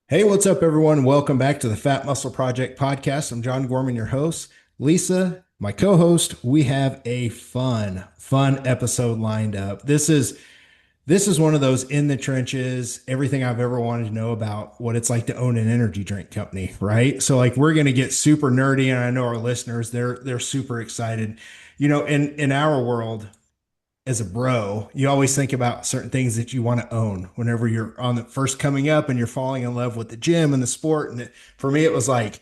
Hey, what's up, everyone? Welcome back to the Fat Muscle Project podcast. I'm John Gorman, your host. Lisa, my co-host. We have a fun episode lined up. This is one of those in the trenches, everything I've ever wanted to know about what it's like to own an energy drink company, right? So like we're going to get super nerdy, and I know our listeners, they're super excited. In our world, as a bro, you always think about certain things that you want to own whenever you're on the first coming up and you're falling in love with the gym and the sport. For me, it was like,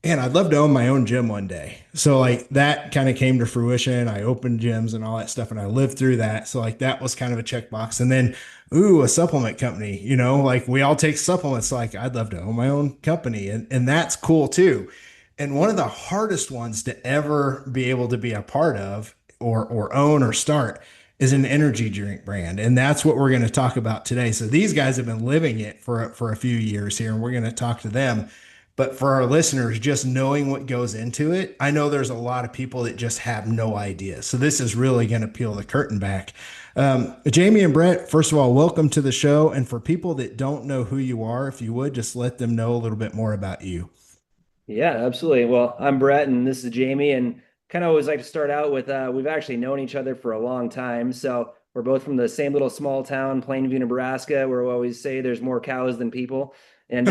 man, I'd love to own my own gym one day. So like that kind of came to fruition. I opened gyms and all that stuff and I lived through that. So like that was kind of a checkbox. And then, ooh, a supplement company, like we all take supplements. Like I'd love to own my own company and that's cool too. And one of the hardest ones to ever be able to be a part of or own or start is an energy drink brand. And that's what we're going to talk about today. So these guys have been living it for a few years here, and we're going to talk to them. But for our listeners, just knowing what goes into it, I know there's a lot of people that just have no idea. So this is really going to peel the curtain back. Jamie and Brett, first of all, welcome to the show. And for people that don't know who you are, if you would just let them know a little bit more about you. Yeah, absolutely. Well, I'm Brett and this is Jamie, and kind of always like to start out with we've actually known each other for a long time. So we're both from the same little small town, Plainview, Nebraska, where we always say there's more cows than people. And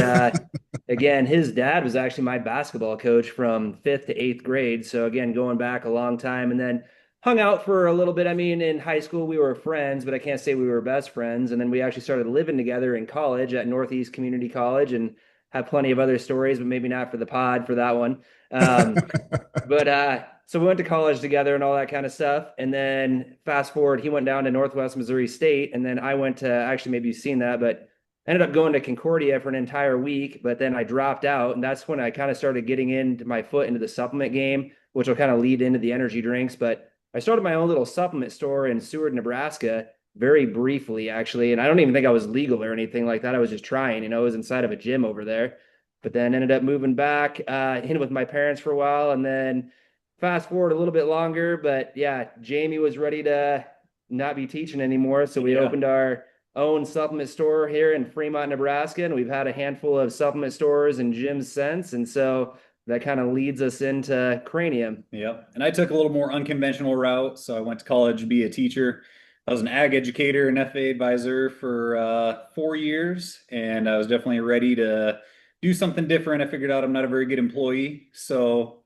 again, his dad was actually my basketball coach from fifth to eighth grade. So again, going back a long time, and then hung out for a little bit. I mean, in high school we were friends, but I can't say we were best friends. And then we actually started living together in college at Northeast Community College, and have plenty of other stories, but maybe not for the pod for that one. But so we went to college together and all that kind of stuff. And then fast forward, he went down to Northwest Missouri State, and then I went to, actually maybe you've seen that, but ended up going to Concordia for an entire week. But then I dropped out, and that's when I kind of started getting into my foot into the supplement game, which will kind of lead into the energy drinks. But I started my own little supplement store in Seward, Nebraska, very briefly actually, and I don't even think I was legal or anything like that. I was just trying, I was inside of a gym over there, but then ended up moving back in with my parents for a while, and then fast forward a little bit longer. But yeah, Jamie was ready to not be teaching anymore, so we Yeah. opened our own supplement store here in Fremont, Nebraska, and we've had a handful of supplement stores and gyms since, and so that kind of leads us into CraniYum. Yep. And I took a little more unconventional route. So I went to college to be a teacher. I was an ag educator and FA advisor for 4 years, and I was definitely ready to do something different. I figured out I'm not a very good employee. So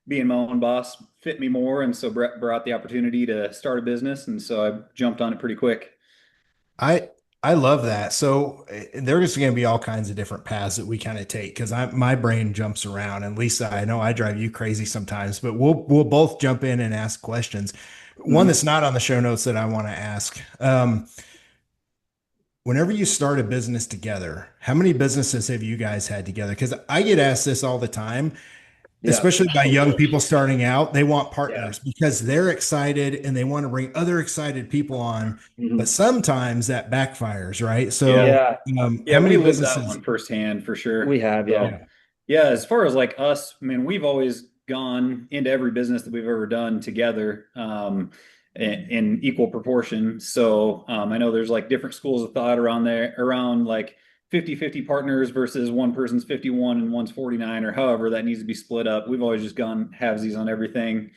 being my own boss fit me more. And so Brett brought the opportunity to start a business. And so I jumped on it pretty quick. I I love that. So there's going to be all kinds of different paths that we kind of take because I my brain jumps around. And Lisa, I know I drive you crazy sometimes, but we'll both jump in and ask questions. One Mhm. that's not on the show notes that I want to ask. Whenever you start a business together, how many businesses have you guys had together? Because I get asked this all the time, Yeah. especially by young people starting out. They want Yeah. partners because they're excited and they want to bring other excited people on. But Mhm. sometimes that backfires, right? Yeah. So, Yeah, Yeah, how we many lived that businesses? one firsthand for sure. we have. Yeah. So, Yeah. yeah, as far as like us, I mean, we've always gone into every business that we've ever done together in equal proportion. So, I know there's like different schools of thought around there, around like 50-50 partners versus one person's 51 and one's 49, or however that needs to be split up. We've always just gone halvesies on everything.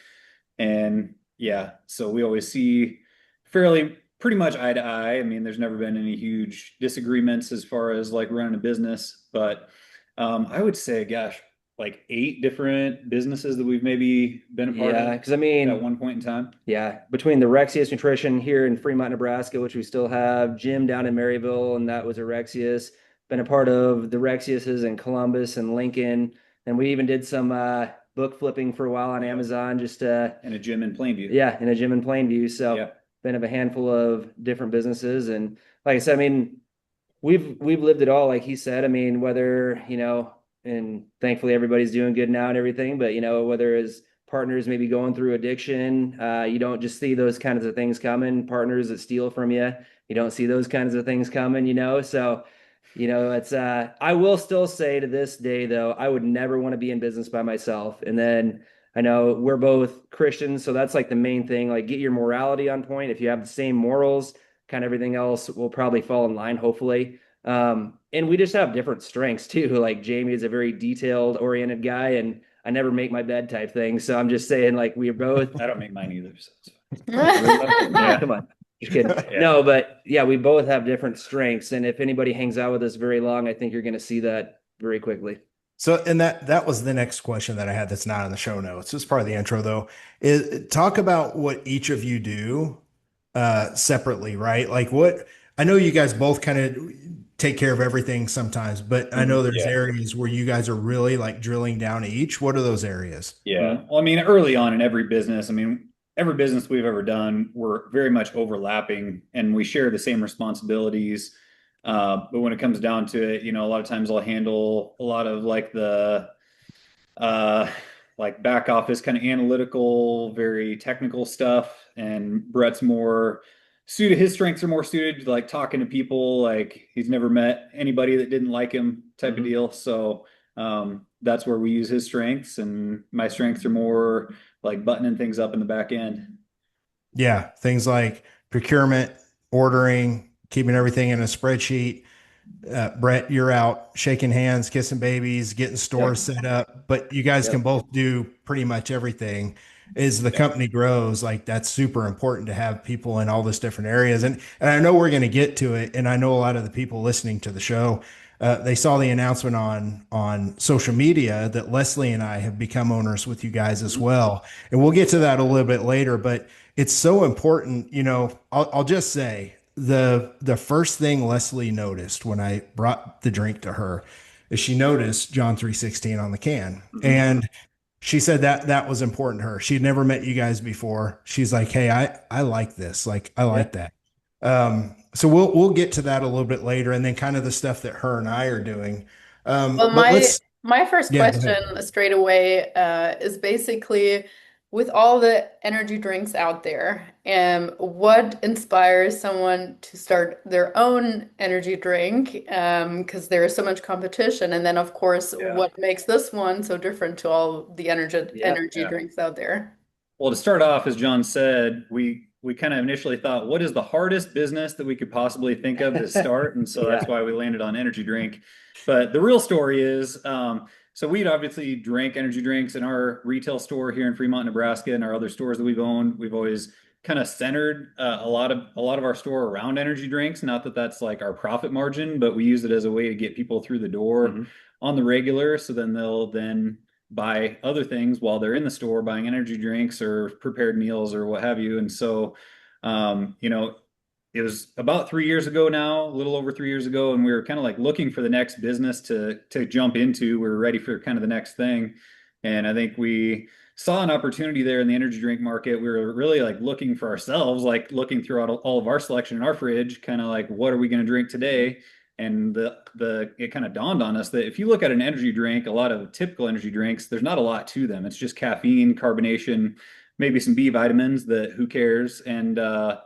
And yeah, so we always see fairly pretty much eye to eye. I mean, there's never been any huge disagreements as far as like running a business, but I would say, gosh, like 8 different businesses that we've maybe been a part Yeah, of because I at mean, one point in time. yeah, between the Rexius Nutrition here in Fremont, Nebraska, which we still have, Jim down in Maryville, and that was a Rexius. Been a part of the Rexiuses in Columbus and Lincoln, and we even did some book flipping for a while on Yep. Amazon. Just And a gym in Plainview. yeah, in a gym in Plainview. So Yep. been of a handful of different businesses, and like I said, I mean, we've lived it all, like he said. I mean, whether, and thankfully everybody's doing good now and everything, but whether as partners maybe going through addiction, you don't just see those kinds of things coming. Partners that steal from you, you don't see those kinds of things coming. So, it's I will still say to this day though, I would never want to be in business by myself. And then I know we're both Christians, so that's like the main thing. Like, get your morality on point. If you have the same morals, kind of everything else will probably fall in line, hopefully. And we just have different strengths too. Like Jamie is a very detailed oriented guy, and I never make my bed type thing. So I'm just saying, like, we're both. I don't make mine either. So Yeah, yeah. come on. Just kidding. Yeah. No, but yeah, we both have different strengths. And if anybody hangs out with us very long, I think you're going to see that very quickly. So, and that was the next question that I had that's not in the show notes. It's part of the intro though. Is talk about what each of you do separately, right? Like what I know you guys both kind of take care of everything sometimes, but I know there's Yeah. areas where you guys are really like drilling down each. What are those areas? Yeah. Well, I mean, early on in every business, I mean, every business we've ever done, we're very much overlapping and we share the same responsibilities. But when it comes down to it, a lot of times I'll handle a lot of like the uh, like back office kind of analytical, very technical stuff. And Brett's more suited, his strengths are more suited to like talking to people, like he's never met anybody that didn't like him type of deal. So that's where we use his strengths, and my strengths are more like buttoning things up in the back end. Yeah, things like procurement, ordering, keeping everything in a spreadsheet. Brett, you're out shaking hands, kissing babies, getting stores set up, but you guys can Yep. both do pretty much everything. As the Yeah. company grows, like that's super important to have people in all these different areas. And I know we're going to get to it. And I know a lot of the people listening to the show, they saw the announcement on social media that Leslie and I have become owners with you guys as well. And we'll get to that a little bit later, but it's so important. I'll just say the first thing Leslie noticed when I brought the drink to her is she noticed John 3:16 on the can. And she said that was important to her. She'd never met you guys before. She's like, "Hey, I like this. Like I Yeah. like that." So we'll get to that a little bit later, and then kind of the stuff that her and I are doing. Well, But my let's my first yeah, go question ahead. straight away is basically with all the energy drinks out there, what inspires someone to start their own energy drink? Because there is so much competition, and then of course, Yeah. what makes this one so different to all the Yeah. energy Yeah. drinks out there? Well, to start off, as John said, we kind of initially thought, what is the hardest business that we could possibly think of to start? And so that's Yeah. why we landed on energy drink. But the real story is, so we'd obviously drank energy drinks in our retail store here in Fremont, Nebraska, and our other stores that we've owned. We've always kind of centered a lot of our store around energy drinks. Not that that's like our profit margin, but we use it as a way to get people through the door on the regular. So then they'll then buy other things while they're in the store buying energy drinks or prepared meals or what have you. And so, it was about 3 years ago now, a little over 3 years ago, and we were kind of like looking for the next business to jump into. We were ready for kind of the next thing, and I think we saw an opportunity there in the energy drink market. We were really like looking for ourselves, like looking throughout all of our selection in our fridge, kind of like what are we going to drink today? And it kind of dawned on us that if you look at an energy drink, a lot of typical energy drinks, there's not a lot to them. It's just caffeine, carbonation, maybe some B vitamins that who cares, and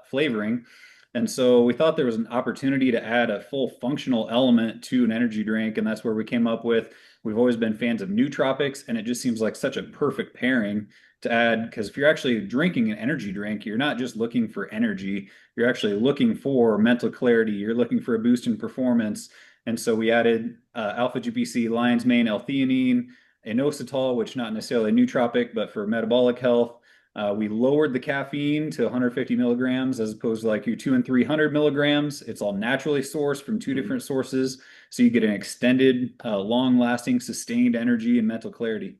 flavoring. And so we thought there was an opportunity to add a full functional element to an energy drink. And that's where we came up with, we've always been fans of nootropics, and it just seems like such a perfect pairing to add. Because if you're actually drinking an energy drink, you're not just looking for energy, you're actually looking for mental clarity, you're looking for a boost in performance. And so we added alpha GPC, lion's mane, L-theanine, inositol, which not necessarily a nootropic, but for metabolic health. We lowered the caffeine to 150 milligrams as opposed to like your 200 and 300 milligrams. It's all naturally sourced from two different sources. So you get an extended, long lasting, sustained energy and mental clarity.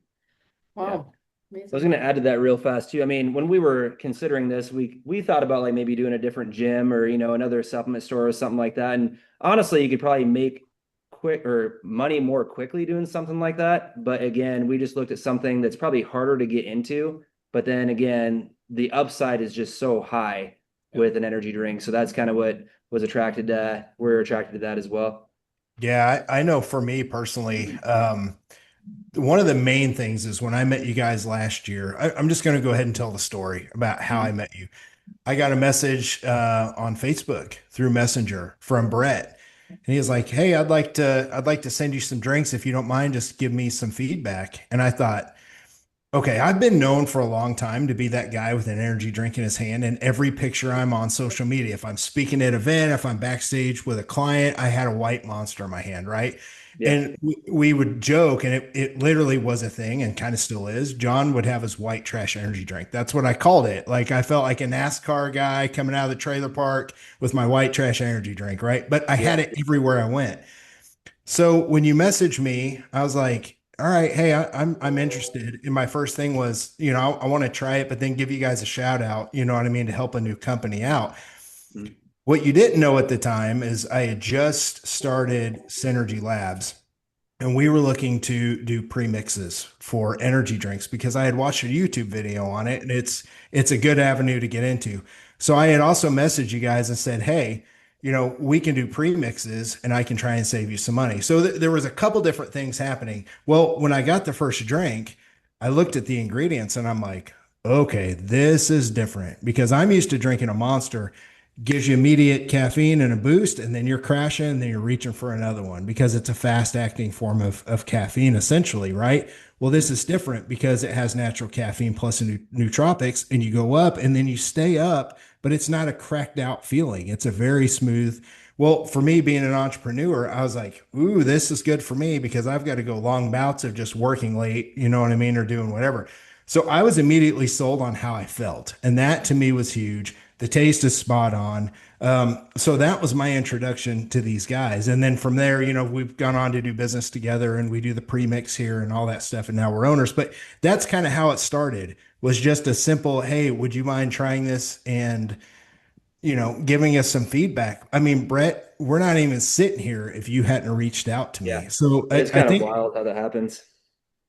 Wow, I was amazing. going to add to that real fast too. I mean, when we were considering this, we thought about like maybe doing a different gym or another supplement store or something like that. And honestly, you could probably make quick or money more quickly doing something like that. But again, we just looked at something that's probably harder to get into. But then again, the upside is just so high with an energy drink. So that's kind of what was attracted to. We're attracted to that as well. Yeah, I know for me personally, one of the main things is when I met you guys last year, I'm just going to go ahead and tell the story about how I met you. I got a message on Facebook through Messenger from Brett, and he was like, "Hey, I'd like to send you some drinks if you don't mind. Just give me some feedback." And I thought, Okay, I've been known for a long time to be that guy with an energy drink in his hand. And every picture I'm on social media, if I'm speaking at an event, if I'm backstage with a client, I had a white monster in my hand, right? Yeah. And we would joke, and it literally was a thing and kind of still is. John would have his white trash energy drink. That's what I called it. Like I felt like a NASCAR guy coming out of the trailer park with my white trash energy drink, right? But I Yeah. had it everywhere I went. So when you messaged me, I was like, all right, hey, I'm interested. And my first thing was, I want to try it, but then give you guys a shout out, you know what I mean, to help a new company out. Mhm. What you didn't know at the time is I had just started Synergy Labs and we were looking to do premixes for energy drinks because I had watched a YouTube video on it and it's a good avenue to get into. So I had also messaged you guys and said, "Hey, we can do premixes and I can try and save you some money." So there was a couple different things happening. Well, when I got the first drink, I looked at the ingredients and I'm like, "Okay, this is different because I'm used to drinking a Monster gives you immediate caffeine and a boost, and then you're crashing, and then you're reaching for another one because it's a fast acting form of caffeine, essentially, right? Well, this is different because it has natural caffeine plus nootropics, and you go up and then you stay up, but it's not a cracked out feeling. It's a very smooth. Well, for me being an entrepreneur, I was like, ooh, this is good for me because I've got to go long bouts of just working late, you know what I mean, or doing whatever. So I was immediately sold on how I felt. And that to me was huge. The taste is spot on. So that was my introduction to these guys. And then from there, we've gone on to do business together and we do the premix here and all that stuff. And now we're owners. But that's kind of how it started was just a simple, hey, would you mind trying this? And, giving us some feedback. I mean, Brett, we're not even sitting here if you hadn't reached out to Yeah. me. So I, It's I kind of think wild how that happens.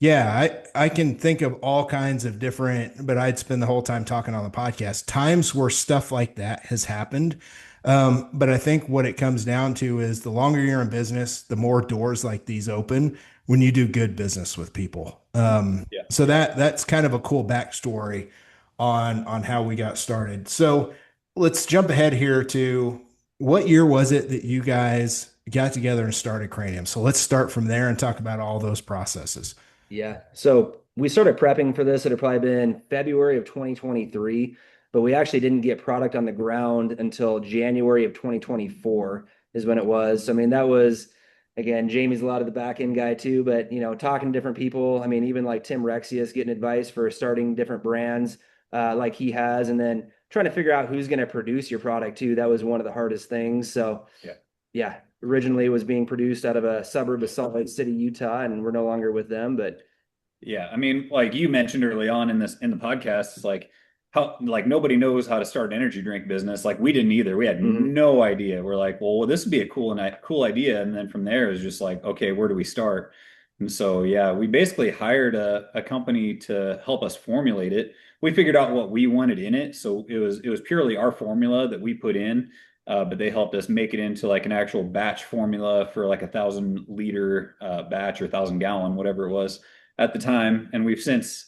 yeah, I can think of all kinds of different, but I'd spend the whole time talking on the podcast. Times where stuff like that has happened. But I think what it comes down to is the longer you're in business, the more doors like these open when you do good business with people. Yeah. So that's kind of a cool backstory on how we got started. So let's jump ahead here to what year was it that you guys got together and started Cranium? So let's start from there and talk about all those processes. Yeah. So we started prepping for this. It had probably been February of 2023, but we actually didn't get product on the ground until January of 2024 is when it was. So, I mean, that was, again, Jamie's a lot of the back end guy too, but, talking to different people. I mean, even like Tim Rexius getting advice for starting different brands like he has, and then trying to figure out who's going to produce your product too. That was one of the hardest things. So, Yeah. yeah, originally it was being produced out of a suburb of Salt Lake City, Utah, and we're no longer with them. But Yeah, I mean, like you mentioned early on in the podcast, it's like how like nobody knows how to start an energy drink business. Like we didn't either. We had mhm. no idea. We're like, well, this would be a cool idea. And then from there it was just like, okay, where do we start? And so yeah, we basically hired a company to help us formulate it. We figured out what we wanted in it. So it was purely our formula that we put in. But they helped us make it into like an actual batch formula for like 1,000 liter batch or 1,000 gallon, whatever it was at the time, and we've since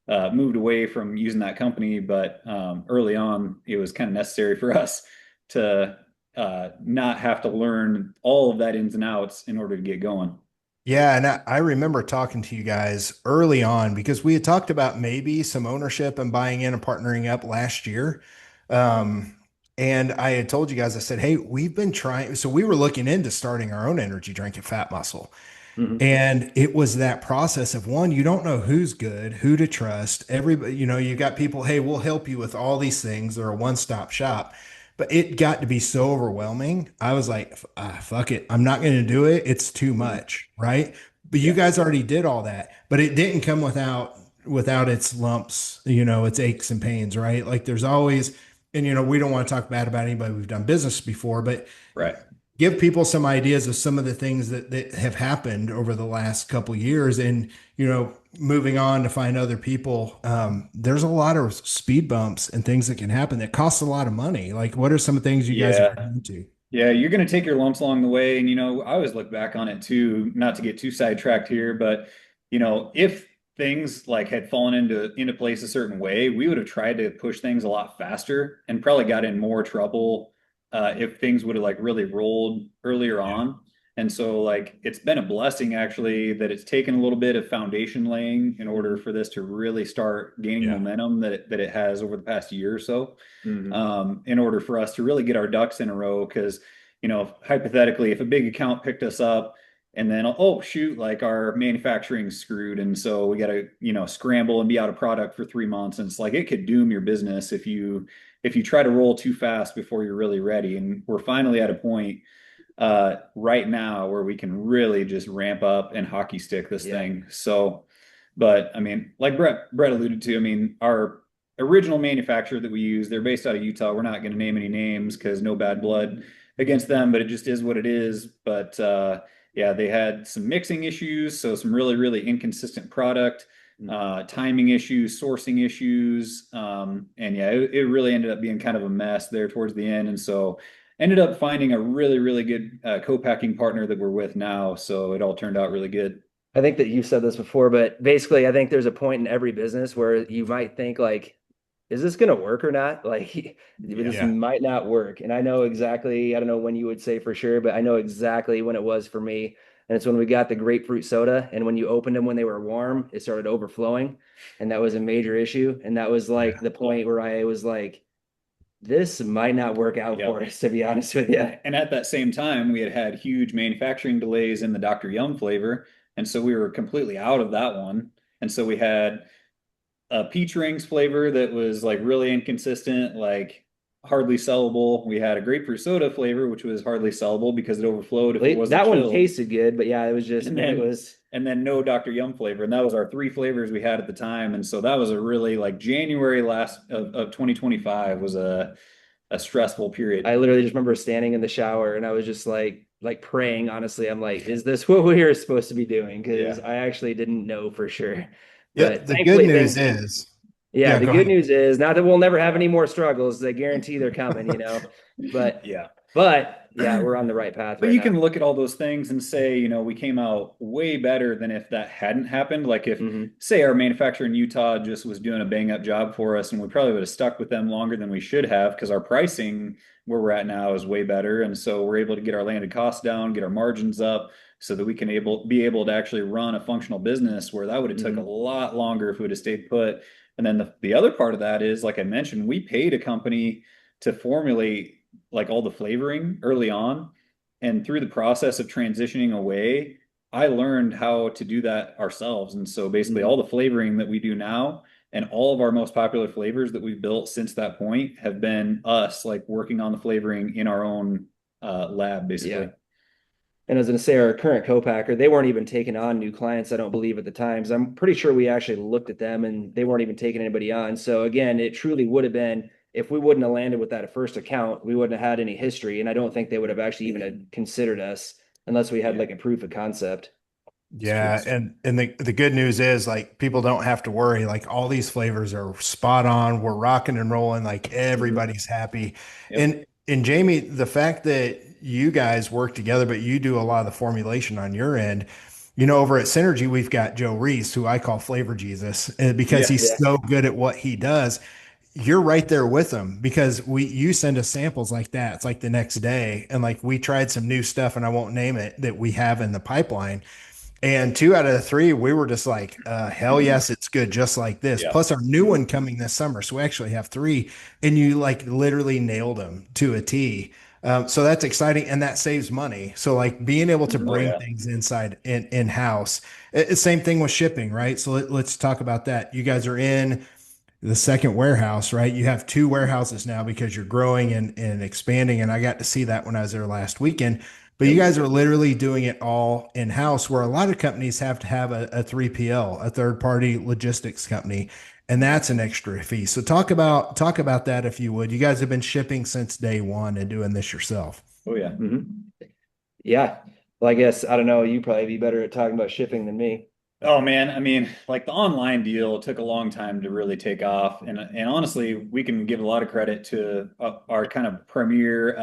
moved away from using that company. But early on, it was kind of necessary for us to not have to learn all of that ins and outs in order to get going. Yeah, and I remember talking to you guys early on because we had talked about maybe some ownership and buying in and partnering up last year. Um, and I had told you guys, I said, hey, we've been trying. So we were looking into starting our own energy drink at Fat Muscle. Mhm. And it was that process of one, you don't know who's good, who to trust. Everybody, you got people, hey, we'll help you with all these things. They're a one-stop shop. But it got to be so overwhelming. I was like, fuck it. I'm not going to do it. It's too Mhm. much, right? But you Yeah. guys already did all that. But it didn't come without its lumps, its aches and pains, right? Like there's always, and we don't want to talk bad about anybody we've done business before, but Right. give people some ideas of some of the things that have happened over the last couple years and moving on to find other people. There's a lot of speed bumps and things that can happen that cost a lot of money. Like what are some of the things you guys have Yeah. run into? Yeah, you're going to take your lumps along the way. And, I always look back on it too, not to get too sidetracked here, but, if things like had fallen into place a certain way, we would have tried to push things a lot faster and probably got in more trouble if things would have like really rolled earlier Yeah. on. And so like it's been a blessing actually that it's taken a little bit of foundation laying in order for this to really start gaining Yeah. momentum that it has over the past year or so. Mhm. In order for us to really get our ducks in a row. Because, hypothetically, if a big account picked us up and then, oh, shoot, like our manufacturing's screwed. And so we got to, scramble and be out of product for 3 months. And it's like it could doom your business if you try to roll too fast before you're really ready. And we're finally at a point right now where we can really just ramp up and hockey stick this thing. So, but I mean, like Brett alluded to, I mean, our original manufacturer that we use, they're based out of Utah. We're not going to name any names because no bad blood against them, but it just is what it is. But yeah, they had some mixing issues, so some really, really inconsistent product, timing issues, sourcing issues, and yeah, it really ended up being kind of a mess there towards the end. And so ended up finding a really, really good co-packing partner that we're with now. So it all turned out really good. I think that you've said this before, but basically, I think there's a point in every business where you might think like, is this going to work or not? Like, this Yeah. might not work. And I know exactly, I don't know when you would say for sure, but I know exactly when it was for me. And it's when we got the grapefruit soda. And when you opened them when they were warm, it started overflowing. And that was a major issue. And that was like the point where I was like, this might not work out for us, to be honest with you. And at that same time, we had huge manufacturing delays in the CraniYum flavor. And so we were completely out of that one. And so we had a peach rings flavor that was like really inconsistent, like hardly sellable. We had a grapefruit soda flavor, which was hardly sellable because it overflowed if it wasn't That one chilled. tasted good, but yeah, it was just, And then no CraniYum flavor. And that was our three flavors we had at the time. And so that was a really like January last of 2025 was a stressful period. I literally just remember standing in the shower and I was just like praying, honestly. I'm like, is this what we are supposed to be doing? Because I actually didn't know for sure. Yeah. But The good news is, yeah, the go good ahead. news is not that we'll never have any more struggles. I guarantee they're coming, But yeah, we're on the right path But right you now. can look at all those things and say, we came out way better than if that hadn't happened. Like if, say, our manufacturer in Utah just was doing a bang up job for us, and we probably would have stuck with them longer than we should have because our pricing where we're at now is way better. And so we're able to get our landed costs down, get our margins up so that we can be able to actually run a functional business where that would have took a lot longer if we would have stayed put. And then the other part of that is, like I mentioned, we paid a company to formulate like all the flavoring early on. And through the process of transitioning away, I learned how to do that ourselves. And so basically all the flavoring that we do now and all of our most popular flavors that we've built since that point have been us like working on the flavoring in our own lab, basically. Yeah. And I was going to say, our current co-packer, they weren't even taking on new clients, I don't believe, at the time. So I'm pretty sure we actually looked at them and they weren't even taking anybody on. So again, it truly would have been, if we wouldn't have landed with that first account, we wouldn't have had any history. And I don't think they would have actually even considered us unless we had like a proof of concept. Yeah, and the good news is like people don't have to worry. Like all these flavors are spot on. We're rocking and rolling. Like everybody's happy. And Jamie, the fact that you guys work together, but you do a lot of the formulation on your end. Over at Synergy, we've got Joe Reese, who I call Flavor Jesus, because he's so good at what he does. You're right there with him because you send us samples like that. It's like the next day, and like we tried some new stuff, and I won't name it, that we have in the pipeline. And 2 out of the 3, we were just like, hell yes, it's good, just like this. Plus our new one coming this summer. So we actually have 3, and you like literally nailed them to a T. So that's exciting, and that saves money. So like being able to bring things in house. Same thing with shipping, right? So let's talk about that. You guys are in the second warehouse, right? You have 2 warehouses now because you're growing and expanding. And I got to see that when I was there last weekend. But you guys are literally doing it all in house, where a lot of companies have to have a 3PL, a third party logistics company, and that's an extra fee. So talk about that if you would. You guys have been shipping since day one and doing this yourself. Oh yeah. Yeah. Well, I guess I don't know. You probably be better at talking about shipping than me. Oh man, I mean, like the online deal took a long time to really take off, and honestly, we can give a lot of credit to our kind of premier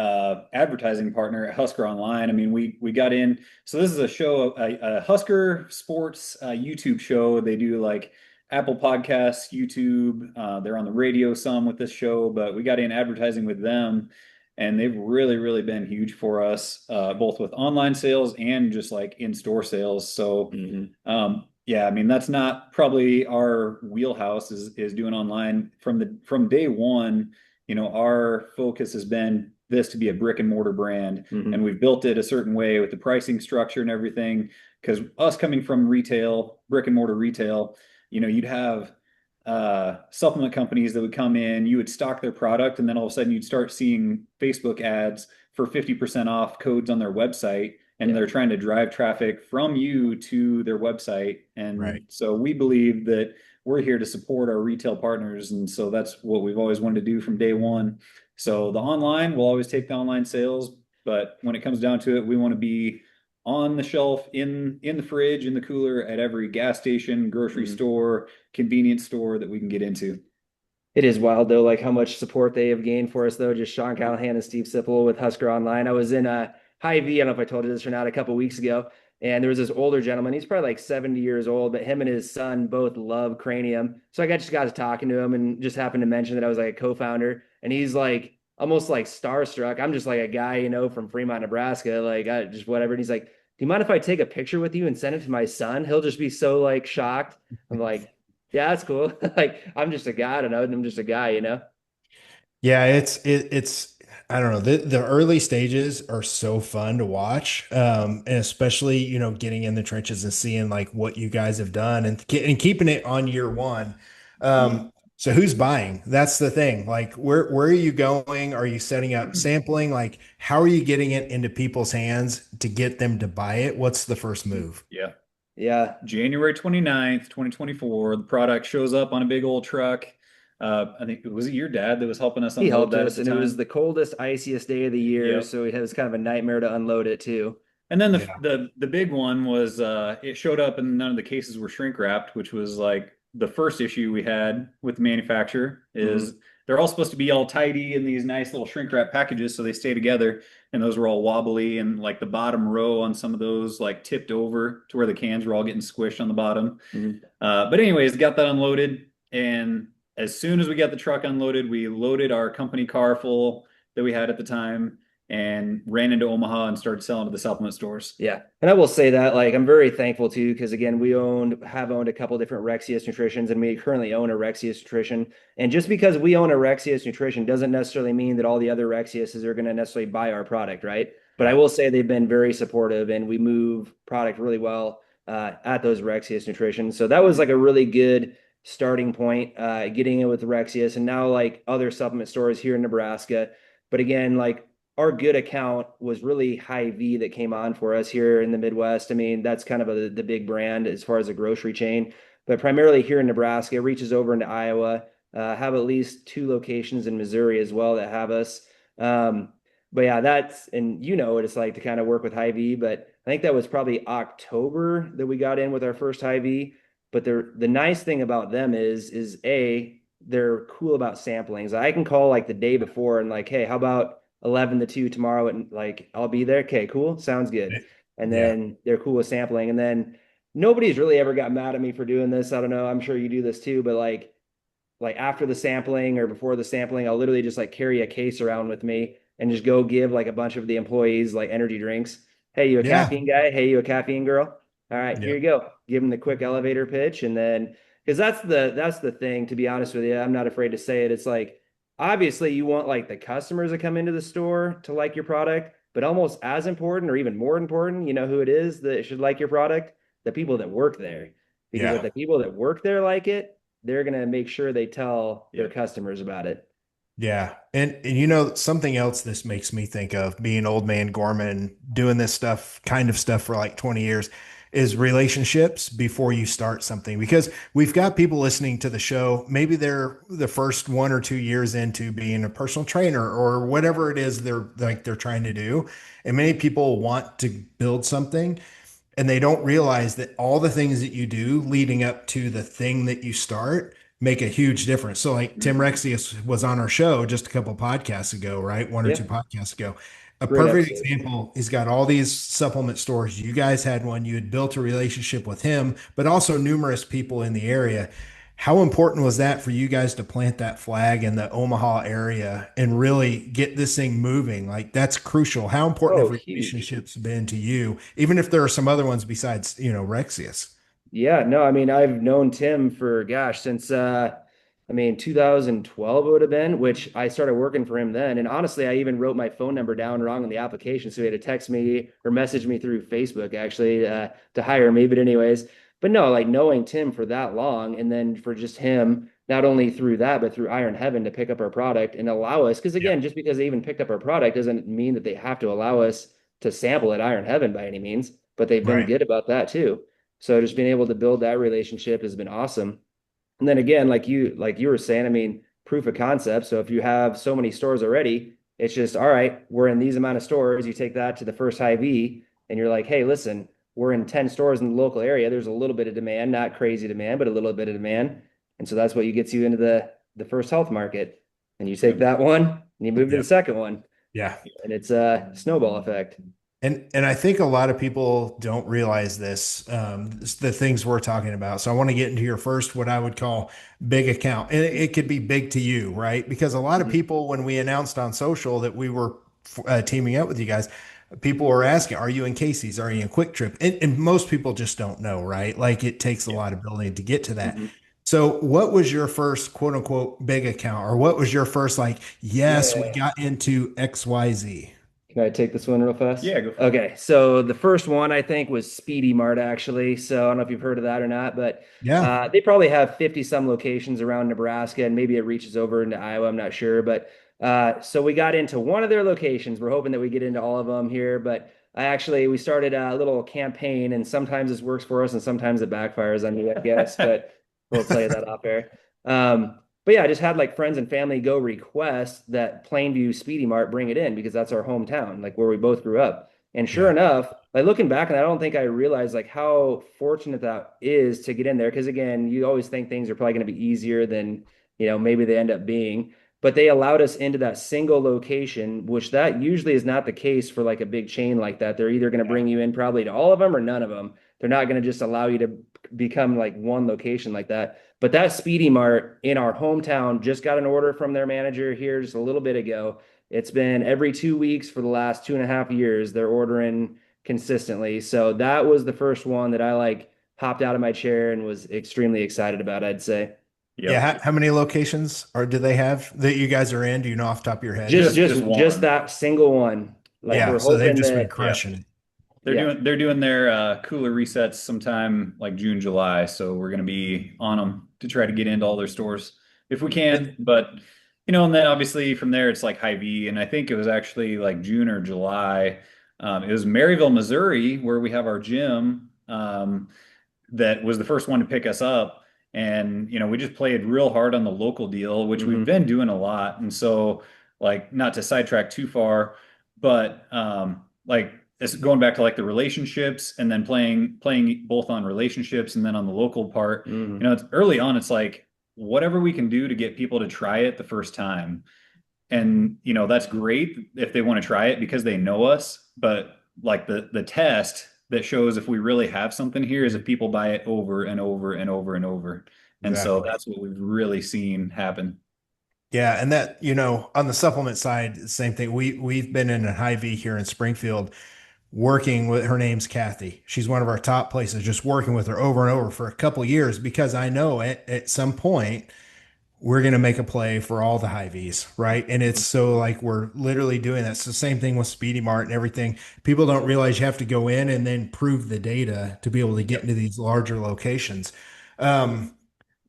advertising partner at Husker Online. I mean, we got in. So this is a show, a Husker Sports YouTube show. They do like Apple Podcasts, YouTube. They're on the radio some with this show, but we got in advertising with them. and they've really been huge for us, both with online sales and just like in-store sales. So, yeah, I mean, that's not probably our wheelhouse is doing online from day one. Our focus has been this to be a brick and mortar brand, and we've built it a certain way with the pricing structure and everything. Because us coming from retail, brick and mortar retail, you'd have supplement companies that would come in, you would stock their product, and then all of a sudden you'd start seeing Facebook ads for 50% off codes on their website, and they're trying to drive traffic from you to their website. And so we believe that we're here to support our retail partners. And so that's what we've always wanted to do from day one. So the online, we'll always take the online sales, but when it comes down to it, we want to be on the shelf, in the fridge, in the cooler, at every gas station, grocery store, convenience store that we can get into. It is wild though, like how much support they have gained for us though. Just Sean Callahan and Steve Sipple with Husker Online. I was in a Hy-Vee, I don't know if I told you this or not, a couple weeks ago, and there was this older gentleman. He's probably like 70 years old, but him and his son both love Crani-Yum. So just got to talking to him and just happened to mention that I was like a co-founder, and he's like almost like starstruck. I'm just like a guy, from Fremont, Nebraska, like I just whatever. And he's like, do you mind if I take a picture with you and send it to my son? He'll just be so like shocked. I'm like, yeah, that's cool. Like, I'm just a guy. I don't know. I'm just a guy. Yeah, it's I don't know. The early stages are so fun to watch. And especially, getting in the trenches and seeing like what you guys have done and keeping it on year one. So who's buying? That's the thing. Like where are you going? Are you setting up sampling? Like how are you getting it into people's hands to get them to buy it? What's the first move? Yeah. Yeah. January 29th, 2024, the product shows up on a big old truck. I think it was your dad that was helping us He unload helped that us, at the and it was time. the coldest, iciest day of the year, Yep. so it was kind of a nightmare to unload it too. And then Yeah. the big one was it showed up and none of the cases were shrink wrapped, which was like the first issue we had with the manufacturer is they're all supposed to be all tidy in these nice little shrink wrap packages so they stay together. And those were all wobbly, and like the bottom row on some of those like tipped over to where the cans were all getting squished on the bottom. But anyways, got that unloaded, and as soon as we got the truck unloaded, we loaded our company car full that we had at the time and ran into Omaha and started selling to the supplement stores. Yeah. And I will say that, like, I'm very thankful too, because again, have owned a couple different Rexius Nutritions, and we currently own a Rexius Nutrition. And just because we own a Rexius Nutrition doesn't necessarily mean that all the other Rexiuses are going to necessarily buy our product, right? But I will say they've been very supportive, and we move product really well at those Rexius Nutrition. So that was like a really good starting point, getting it with Rexius, and now like other supplement stores here in Nebraska. But again, like our good account was really Hy-Vee that came on for us here in the Midwest. I mean, that's kind of the big brand as far as a grocery chain, but primarily here in Nebraska, it reaches over into Iowa, have at least 2 locations in Missouri as well that have us. But yeah, and what it's like to kind of work with Hy-Vee, but I think that was probably October that we got in with our first Hy-Vee. But the nice thing about them is they're cool about samplings. I can call like the day before and like, hey, how about 11 to 2 tomorrow, and like I'll be there. Okay, cool. Sounds good. And then they're cool with sampling. And then nobody's really ever got mad at me for doing this. I don't know. I'm sure you do this too, but like after the sampling or before the sampling, I'll literally just like carry a case around with me and just go give like a bunch of the employees like energy drinks. Hey, you a caffeine guy? Hey, you a caffeine girl? All right, here you go. Give them the quick elevator pitch. And then, because that's the thing, to be honest with you, I'm not afraid to say it. It's like, obviously you want like the customers that come into the store to like your product, but almost as important or even more important, you know who it is that should like your product? The people that work there. Because if the people that work there like it, they're going to make sure they tell their customers about it. Yeah. And something else this makes me think of, being old man Gorman, doing this kind of stuff for like 20 years, is relationships before you start something. Because we've got people listening to the show, maybe they're the first 1 or 2 years into being a personal trainer or whatever it is they're trying to do. And many people want to build something, and they don't realize that all the things that you do leading up to the thing that you start make a huge difference. So like Tim Rexius was on our show just a couple podcasts ago, right? 1 or 2 podcasts ago. A Great perfect episode. example. He's got all these supplement stores. You guys had one. You had built a relationship with him, but also numerous people in the area. How important was that for you guys to plant that flag in the Omaha area and really get this thing moving? Like that's crucial. How important Oh, have huge. relationships been to you, even if there are some other ones besides, Rexius? Yeah, no, I mean, I've known Tim for gosh, since 2012 it would have been, which I started working for him then. And honestly, I even wrote my phone number down wrong on the application, so he had to text me or message me through Facebook actually to hire me. But anyways, but no, like knowing Tim for that long, and then for just him, not only through that, but through Iron Heaven to pick up our product and allow us, because Yeah. again, just because they even picked up our product doesn't mean that they have to allow us to sample at Iron Heaven by any means, but they've been Right. good about that too. So just being able to build that relationship has been awesome. And then again, like you were saying, I mean, proof of concept. So if you have so many stores already, it's just all right, we're in these amount of stores. You take that to the first Hy-Vee and you're like, hey, listen, we're in 10 stores in the local area. There's a little bit of demand, not crazy demand, but a little bit of demand. And so that's what you gets you into the first health market. And you take Yep. that one and you move to the Yep. second one. Yeah. And it's a snowball effect. And I think a lot of people don't realize this, the things we're talking about. So I want to get into your first, what I would call big account. And it could be big to you, right? Because a lot of Mhm. people, when we announced on social that we were teaming up with you guys, people were asking, are you in Casey's? Are you in Quick Trip? And most people just don't know, right? Like it takes a Yeah. lot of building to get to that. Mhm. So what was your first quote unquote big account? Or what was your first, like, yes, we Yeah. got into XYZ? Can I take this one real fast? Yeah, go for it. Okay, so the first one I think was Speedy Mart actually. So I don't know if you've heard of that or not, but Yeah. they probably have 50 some locations around Nebraska and maybe it reaches over into Iowa, I'm not sure. But so we got into one of their locations. We're hoping that we get into all of them here, but we started a little campaign and sometimes this works for us and sometimes it backfires on you, I guess, but we'll tell you that off air. But yeah, I just had like friends and family go request that Plainview Speedy Mart bring it in because that's our hometown, like where we both grew up. And sure Yeah. enough, like looking back, and I don't think I realized like how fortunate that is to get in there. Because again, you always think things are probably going to be easier than maybe they end up being. But they allowed us into that single location, which that usually is not the case for like a big chain like that. They're either going to bring you in probably to all of them or none of them. They're not going to just allow you to become like one location like that. But that Speedy Mart in our hometown just got an order from their manager here just a little bit ago. It's been every 2 weeks for the last 2.5 years. They're ordering consistently. So that was the first one that I like hopped out of my chair and was extremely excited about, I'd say. Yeah. Yep. How many locations do they have that you guys are in? Do you know off the top of your head? Just Just just just one. that single one. Like Yeah. we're So they've hoping just been that, Yeah. crushing it. They're yeah. doing their cooler resets sometime like June, July. So we're gonna be on them to try to get into all their stores if we can. But and then obviously from there it's like Hy-Vee, and I think it was actually like June or July. It was Maryville, Missouri, where we have our gym. That was the first one to pick us up. And, we just played real hard on the local deal, which we've Hmm. been doing a lot. And so, like, not to sidetrack too far, but like it's going back to like the relationships and then playing both on relationships and then on the local part. Hmm. It's early on, it's like whatever we can do to get people to try it the first time. And, that's great if they want to try it because they know us, but like the test that shows if we really have something here is if people buy it over and over and over and over. And so Exactly. that's what we've really seen happen. Yeah, and that, on the supplement side, same thing. We've been in a Hy-Vee here in Springfield working with, her name's Kathy. She's one of our top places, just working with her over and over for a couple years because I know at some point we're going to make a play for all the Hy-Vees, right? And it's so like we're literally doing that. It's the same thing with Speedy Mart and everything. People don't realize you have to go in and then prove the data to be able to get Yep. into these larger locations. Um,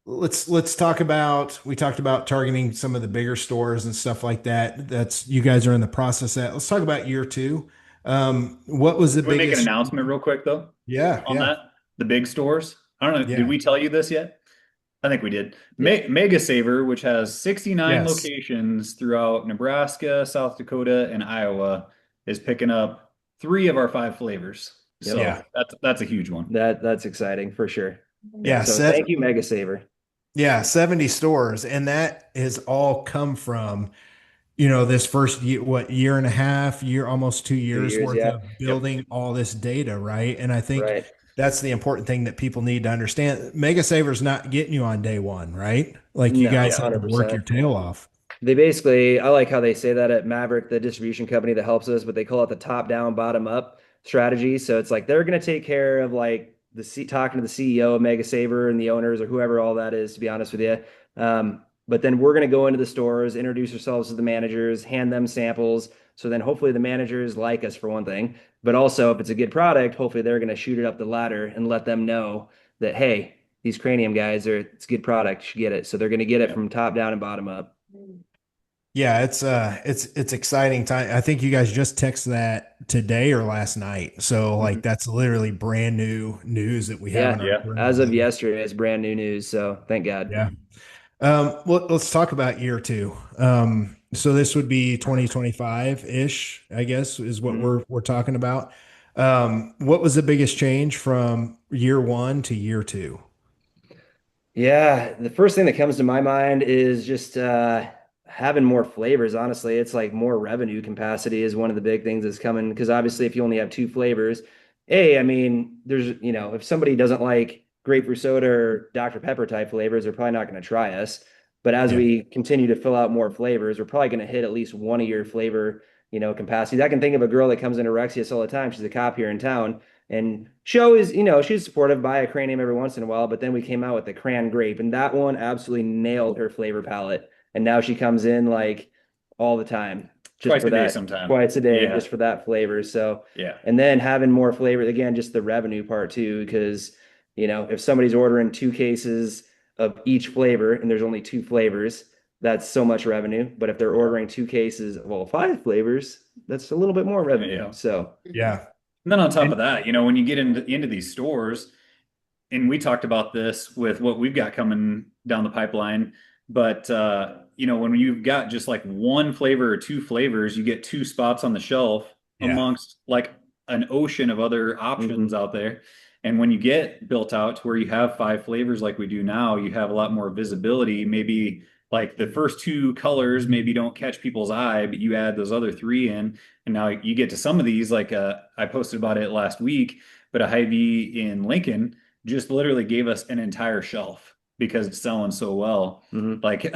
let's talk about, we talked about targeting some of the bigger stores and stuff like that. That's, you guys are in the process at. Let's talk about year two. What was the Can we make an biggest? announcement real quick though Yeah, on yeah, that? The big stores. I don't know. Did yeah, we tell you this yet? I think we did. Yeah. Mega Saver, which has 69 yes. locations throughout Nebraska, South Dakota, and Iowa, is picking up three of our five flavors. Yep. Yeah, So that's a huge one. That's exciting for sure. Yeah. yeah. So thank you, Mega Saver. Yeah, 70 stores. And that has all come from, this first year, what, year and a half, year, almost 2 years 2 years, worth yeah. of Yep. building all this data, right? And I think Right. that's the important thing that people need to understand. Mega Saver's not getting you on day one, right? Like you No, guys Yeah. had to work your 100%. tail off. They basically, I like how they say that at Maverick, the distribution company that helps us, but they call it the top down, bottom up strategy. So it's like they're going to take care of like talking to the CEO of Mega Saver and the owners or whoever all that is, to be honest with you. But then we're going to go into the stores, introduce ourselves to the managers, hand them samples. So then hopefully the managers like us for one thing, but also if it's a good product, hopefully they're going to shoot it up the ladder and let them know that, hey, these CraniYum guys are, it's a good product, you should get it. So they're going to get it Yeah. from top down and bottom up. Yeah, it's exciting time. I think you guys just texted that today or last night. So Mhm. like that's literally brand new news that we have in Yeah, our Yeah. as of room. yesterday, it's brand new news. So thank God. Yeah. Well, let's talk about year two. So this would be 2025-ish, I guess, is what Mhm. we're talking about. What was the biggest change from year one to year two? Yeah, the first thing that comes to my mind is just having more flavors. Honestly, it's like more revenue capacity is one of the big things that's coming because obviously, if you only have two flavors, I mean, there's if somebody doesn't like grapefruit soda or Dr. Pepper type flavors, they're probably not going to try us. But as Yeah. we continue to fill out more flavors, we're probably going to hit at least one of your flavor, capacities. I can think of a girl that comes into Rexius all the time. She's a cop here in town. And she always, she's supportive, buy a cranium every once in a while, but then we came out with the cran grape, and that one absolutely nailed her flavor palette. And now she comes in like all the time, just Twice for a day that, sometime. twice a day, Yeah. just for that flavor. So, Yeah. and then having more flavor, again, just the revenue part too, because, if somebody's ordering 2 cases of each flavor and there's only two flavors, that's so much revenue. But if they're Yeah. ordering 2 cases of all 5 flavors, that's a little bit more revenue. Yeah. So, Yeah. And then on top of And that, when you get into these stores, and we talked about this with what we've got coming down the pipeline, but when you've got just like one flavor or two flavors, you get two spots on the shelf yeah. amongst like an ocean of other options mhm. out there. And when you get built out to where you have five flavors like we do now, you have a lot more visibility. Maybe like the first two colors maybe don't catch people's eye, but you add those other three in, and now you get to some of these. Like I posted about it last week, but a Hy-Vee in Lincoln just literally gave us an entire shelf because it's selling so well. Mhm. Like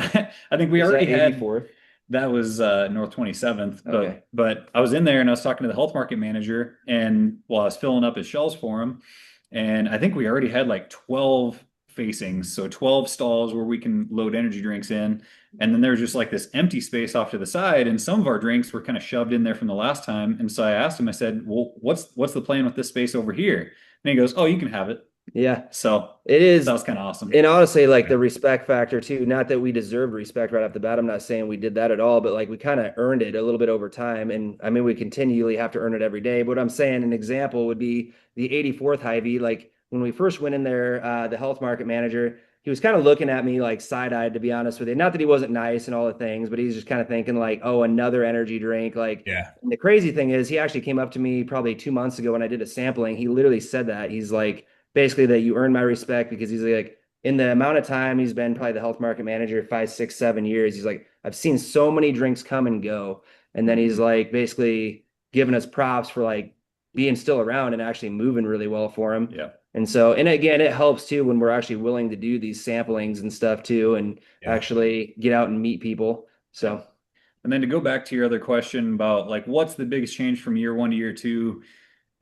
I think we Was already that had 84th? that was North 27th, Okay. but I was in there and I was talking to the health market manager, and while I was filling up his shelves for him, and I think we already had like 12 facings, so 12 stalls where we can load energy drinks in. And then there's just like this empty space off to the side, and some of our drinks were kind of shoved in there from the last time. And so I asked him, I said, "Well, what's the plan with this space over here?" And he goes, "Oh, you can have it." Yeah, So it that is. was kind of awesome. And honestly, like Yeah. the respect factor too, not that we deserved respect right off the bat. I'm not saying we did that at all, but like we kind of earned it a little bit over time. And I mean, we continually have to earn it every day. But what I'm saying, an example would be the 84th Hy-Vee. Like when we first went in there, the health market manager, he was kind of looking at me like side-eyed, to be honest with you. Not that he wasn't nice and all the things, but he's just kind of thinking like, oh, another energy drink. Like, Yeah. and the crazy thing is, he actually came up to me probably 2 months ago when I did a sampling. He literally said that. He's like, basically that you earn my respect because he's like, in the amount of time he's been probably the health market manager, 5, 6, 7 years, he's like, I've seen so many drinks come and go. And then he's like basically giving us props for like being still around and actually moving really well for him. Yeah. And so, and again, it helps too when we're actually willing to do these samplings and stuff too, and Yeah. actually get out and meet people. Yeah. So, And then to go back to your other question about like what's the biggest change from year one to year two,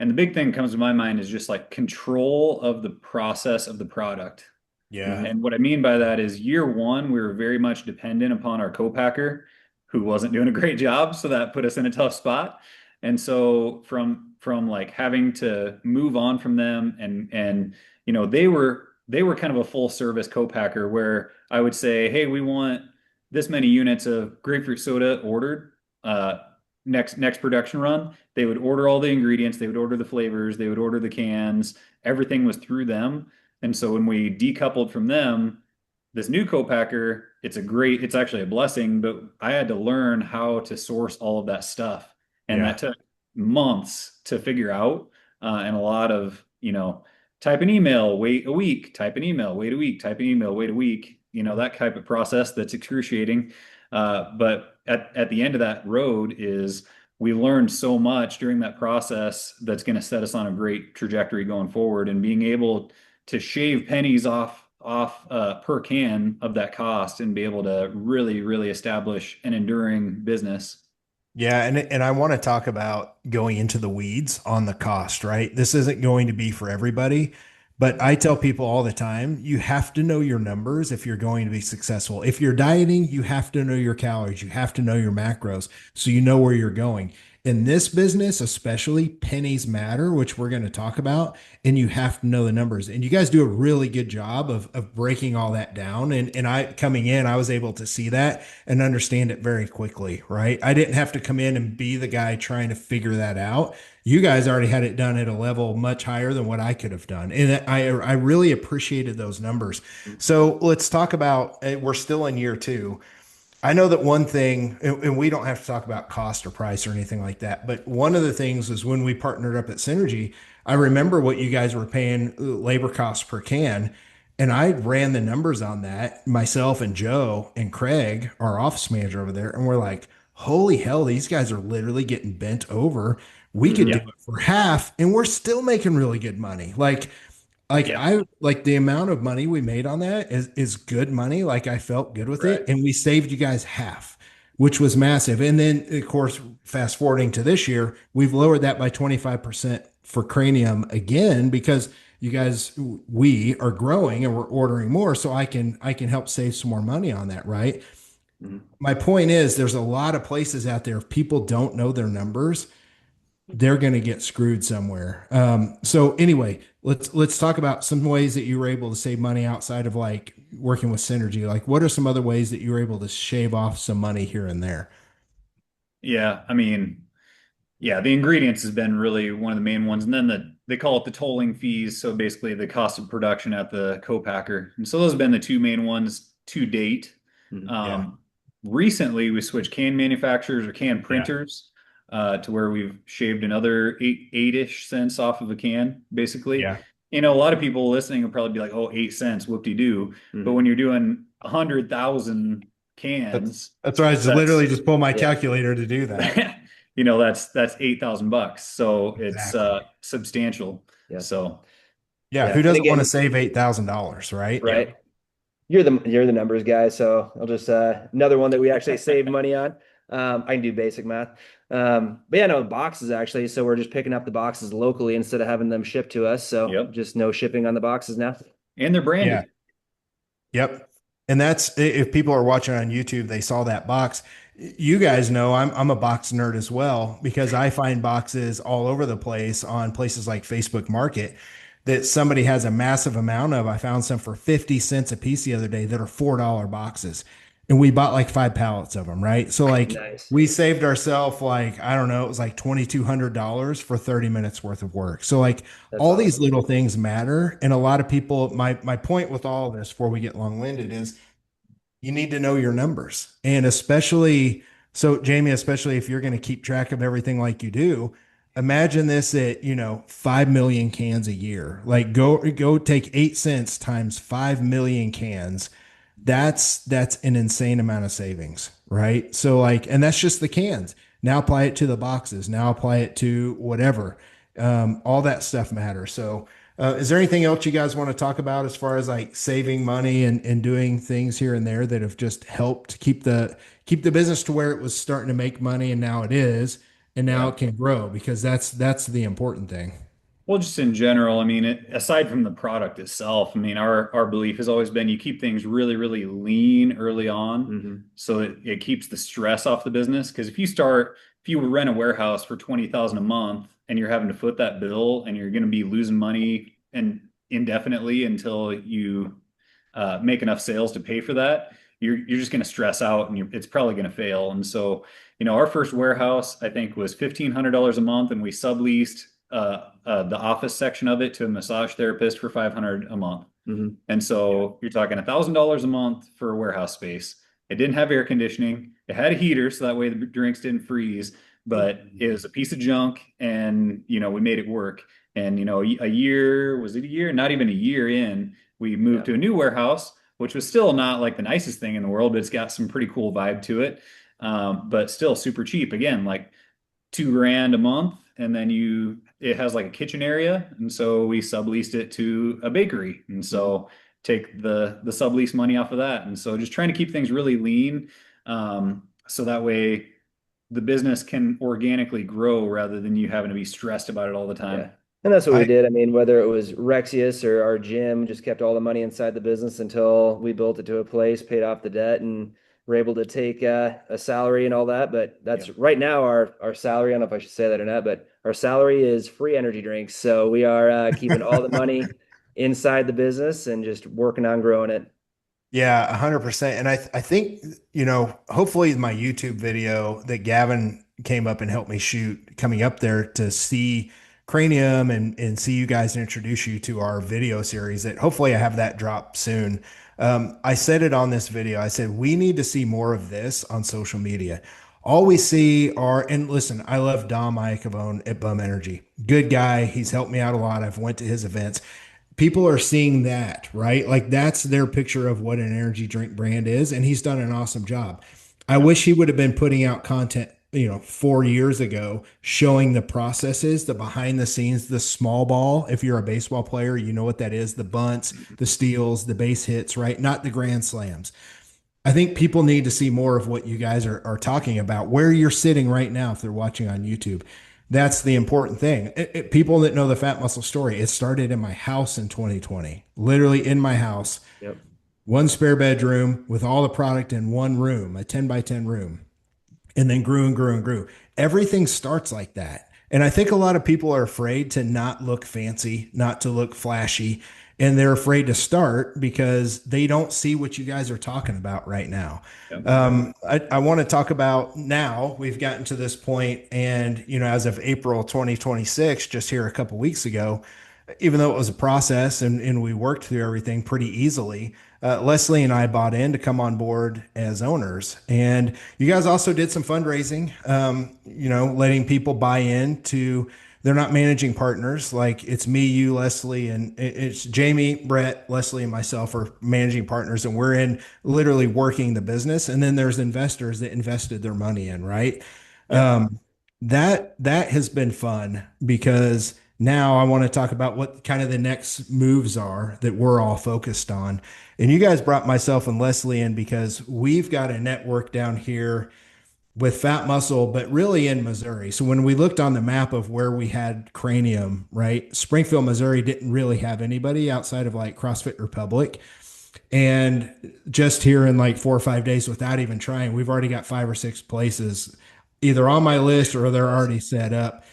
and the big thing that comes to my mind is just like control of the process of the product. Yeah. mhm. And what I mean by that is year one, we were very much dependent upon our co-packer who wasn't doing a great job. So that put us in a tough spot. And so from like having to move on from them, and they were kind of a full service co-packer where I would say, hey, we want this many units of grapefruit soda ordered. Next production run, they would order all the ingredients, they would order the flavors, they would order the cans. Everything was through them. And so when we decoupled from them, this new co-packer, it's actually a blessing, but I had to learn how to source all of that stuff. And Yeah. that took months to figure out. And a lot of, type an email, wait a week, type an email, wait a week, type an email, wait a week, that type of process that's excruciating. But at the end of that road is we learned so much during that process that's going to set us on a great trajectory going forward. And being able to shave pennies off per can of that cost and be able to really establish an enduring business. Yeah, and I want to talk about going into the weeds on the cost, right? This isn't going to be for everybody, but I tell people all the time, you have to know your numbers if you're going to be successful. If you're dieting, you have to know your calories, you have to know your macros so you know where you're going. In this business, especially, pennies matter, which we're going to talk about, and you have to know the numbers. And you guys do a really good job of breaking all that down. And I coming in, I was able to see that and understand it very quickly, right? I didn't have to come in and be the guy trying to figure that out. You guys already had it done at a level much higher than what I could have done. And I really appreciated those numbers. So let's talk about, we're still in year two. I know that one thing, and we don't have to talk about cost or price or anything like that, but one of the things is when we partnered up at Synergy, I remember what you guys were paying labor costs per can. And I ran the numbers on that, myself and Joe and Craig, our office manager over there. And we're like, holy hell, these guys are literally getting bent over. We could do Yeah. it for half and we're still making really good money. Like Yeah. I like the amount of money we made on that is good money. Like I felt good with it. Right. And we saved you guys half, which was massive. And then of course, fast forwarding to this year, we've lowered that by 25% for Cranium again because you guys we are growing and we're ordering more. So I can help save some more money on that, right? Mhm. My point is there's a lot of places out there if people don't know their numbers they're going to get screwed somewhere. So anyway, let's talk about some ways that you were able to save money outside of like working with Synergy. Like, what are some other ways that you were able to shave off some money here and there? Yeah. I mean, yeah, the ingredients has been really one of the main ones. And then they call it the tolling fees. So basically the cost of production at the co-packer. And so those have been the two main ones to date. Mhm. Yeah, Um, Recently we switched can manufacturers or can yeah, printers to where we've shaved another eight-ish cents off of a can, basically. yeah. A lot of people listening will probably be like, oh, 8 cents, whoop-de-doo. But Mhm. when you're doing 100,000 That's cans, that's right. I just literally that's just pull my Yeah. calculator to do that. that's $8,000. So it's Exactly. substantial. Yeah. So Yeah. Yeah. Who And doesn't want to again, save $8,000, right? yeah. right. You're the numbers guy, so I'll just another one that we actually save money on. I can do basic math. But yeah, no boxes actually. So we're just picking up the boxes locally instead of having them shipped to us. So Yep. just no shipping on the boxes now. And they're Yeah. branded. Yep. And that's if people are watching on YouTube, they saw that box. You guys know I'm a box nerd as well because I find boxes all over the place on places like Facebook Market that somebody has a massive amount of. I found some for 50 cents a piece the other day that are $4 boxes. And we bought like 5 pallets of them, right? So like Nice. we saved ourselves like, I don't know, it was like $2,200 for 30 minutes worth of work. So like That's all these awesome. little things matter. And a lot of people, my point with all of this before we get long-winded is you need to know your numbers. And especially, so Jamie, especially if you're going to keep track of everything like you do, imagine this at, 5 million cans a year. Like go take 8 cents times 5 million cans. That's an insane amount of savings, right? So like, and that's just the cans. Now apply it to the boxes. Now apply it to whatever. All that stuff matters. So is there anything else you guys want to talk about as far as like saving money and doing things here and there that have just helped keep the business to where it was starting to make money and now it is, and now Yeah. it can grow because that's the important thing. Well, just in general, I mean, aside from the product itself, I mean, our belief has always been you keep things really lean early on, Hmm. so it keeps the stress off the business. Because if you rent a warehouse for 20,000 a month and you're having to foot that bill and you're going to be losing money and indefinitely until you make enough sales to pay for that, you're just going to stress out and it's probably going to fail. And so, our first warehouse I think was $1,500 a month, and we subleased the office section of it to a massage therapist for 500 a month. Hmm. And so you're talking $1,000 a month for warehouse space. It didn't have air conditioning. It had a heater, so that way the drinks didn't freeze, but it was a piece of junk, and we made it work. And a year, was it a year? Not even a year in, we moved Yeah. to a new warehouse, which was still not like the nicest thing in the world, but it's got some pretty cool vibe to it. But still super cheap. Again, like 2 grand a month, and then it has like a kitchen area, and so we subleased it to a bakery, and so take the sublease money off of that, and so just trying to keep things really lean, so that way the business can organically grow rather than you having to be stressed about it all the time. Yeah. And that's what we I did. I mean, whether it was Rexius or our gym, just kept all the money inside the business until we built it to a place, paid off the debt, and were able to take a salary and all that. But that's right now our salary. I don't know if I should say that or not, but our salary is free energy drinks. So we are keeping all the money inside the business and just working on growing it. Yeah, 100%. And I think, hopefully my YouTube video that Gavin came up and helped me shoot coming up there to see Cranium and see you guys and introduce you to our video series, that hopefully I have that drop soon. I said it on this video. I said, we need to see more of this on social media. All we see are, and listen, I love Dom Iacovone at Bum Energy. Good guy. He's helped me out a lot. I've went to his events. People are seeing that, right? Like that's their picture of what an energy drink brand is. And he's done an awesome job. I wish he would have been putting out content, 4 years ago, showing the processes, the behind the scenes, the small ball. If you're a baseball player, you know what that is, the bunts, the steals, the base hits, right? Not the grand slams. I think people need to see more of what you guys are talking about, where you're sitting right now if they're watching on YouTube. That's the important thing. People that know the Fat Muscle story, it started in my house in 2020, literally in my house, Yep. one spare bedroom with all the product in one room, a 10 by 10 room, and then grew and grew and grew. Everything starts like that. And I think a lot of people are afraid to not look fancy, not to look flashy, and they're afraid to start because they don't see what you guys are talking about right now. Yep. I want to talk about now we've gotten to this point, and as of April 2026, just here a couple weeks ago, even though it was a process and we worked through everything pretty easily, Leslie and I bought in to come on board as owners. And you guys also did some fundraising, letting people buy in to, they're not managing partners. Like it's me, you, Leslie, and it's Jamie, Brett, Leslie, and myself are managing partners, and we're in literally working the business. And then there's investors that invested their money in, right? Yeah. That has been fun because now I want to talk about what kind of the next moves are that we're all focused on. And you guys brought myself and Leslie in because we've got a network down here with Fat Muscle, but really in Missouri. So when we looked on the map of where we had Cranium, right? Springfield, Missouri didn't really have anybody outside of like CrossFit Republic. And just here in like 4 or 5 days without even trying, we've already got 5 or 6 places either on my list or they're already set up.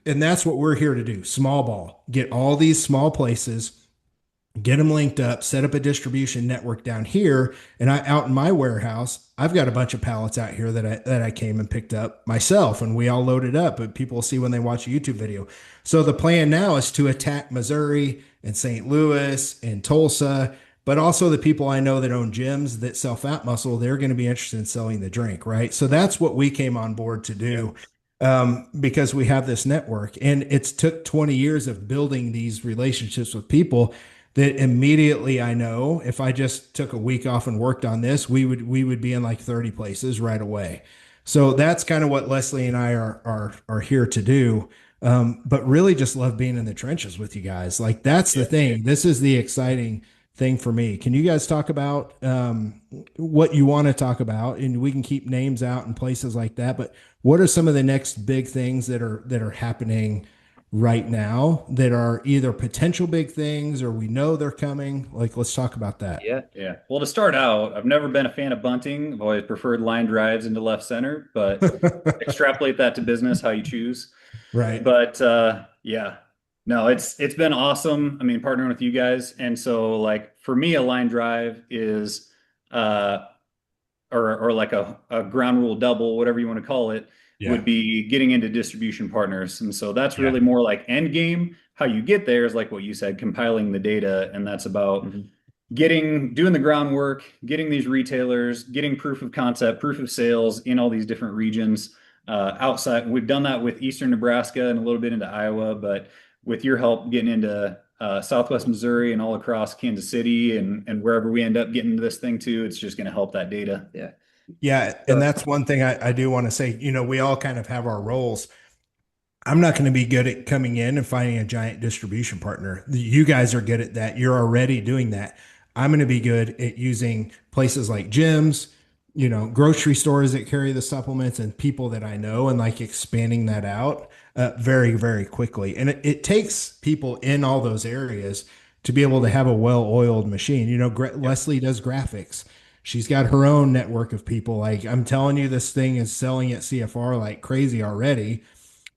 And that's what we're here to do. Small ball, get all these small places, get them linked up, set up a distribution network down here. And out in my warehouse, I've got a bunch of pallets out here that I came and picked up myself, and we all loaded up, but people will see when they watch a YouTube video. So the plan now is to attack Missouri and St. Louis and Tulsa, but also the people I know that own gyms that sell Fat Muscle, they're going to be interested in selling the drink, right? So that's what we came on board to do. Because we have this network, and it's took 20 years of building these relationships with people that immediately I know if I just took a week off and worked on this, we would be in like 30 places right away. So that's kind of what Leslie and I are here to do. But really just love being in the trenches with you guys. Like that's the thing. This is the exciting thing for me. Can you guys talk about what you want to talk about? And we can keep names out and places like that. But what are some of the next big things that are happening right now that are either potential big things or we know they're coming? Like, let's talk about that. Yeah. Well, to start out, I've never been a fan of bunting. I've always preferred line drives into left center, but extrapolate that to business, how you choose. Right. But yeah, no, it's been awesome. I mean, partnering with you guys. And so like for me, a line drive is or like a ground rule double, whatever you want to call it, would be getting into distribution partners. And so that's really more like end game. How you get there is like what you said, compiling the data. And that's about doing the groundwork, getting these retailers, getting proof of concept, proof of sales in all these different regions outside. We've done that with Eastern Nebraska and a little bit into Iowa, but with your help getting into Southwest Missouri and all across Kansas City and wherever we end up getting this thing to, it's just going to help that data. Yeah. Yeah. And So, that's one thing I do want to say, we all kind of have our roles. I'm not going to be good at coming in and finding a giant distribution partner. You guys are good at that. You're already doing that. I'm going to be good at using places like gyms, grocery stores that carry the supplements and people that I know and like expanding that out very, very quickly. And it takes people in all those areas to be able to have a well-oiled machine. Yep. Leslie does graphics. She's got her own network of people. Like I'm telling you, this thing is selling at CFR like crazy already,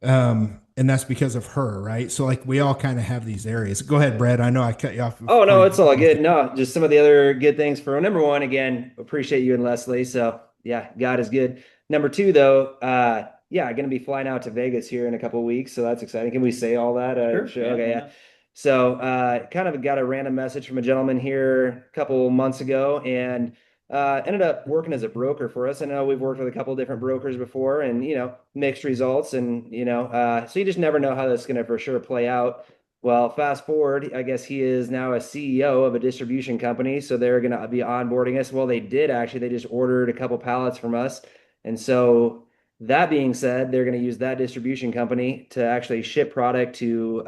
and that's because of her, right? So like we all kind of have these areas. Go ahead, Brad. I know I cut you off oh before no, you. it's all good. No, just some of the other good things for number one, again, appreciate you and Leslie. So yeah, God is good. Number two, though, yeah, going to be flying out to Vegas here in a couple of weeks. So that's exciting. Can we say all that? Sure. Sure. Yeah, Okay. why Yeah. not? So, kind of got a random message from a gentleman here a couple months ago and ended up working as a broker for us. I know we've worked with a couple different brokers before and, mixed results and, so you just never know how that's going to for sure play out. Well, fast forward, I guess he is now a CEO of a distribution company. So they're going to be onboarding us. Well, they did actually. They just ordered a couple pallets from us. And so that being said, they're going to use that distribution company to actually ship product to,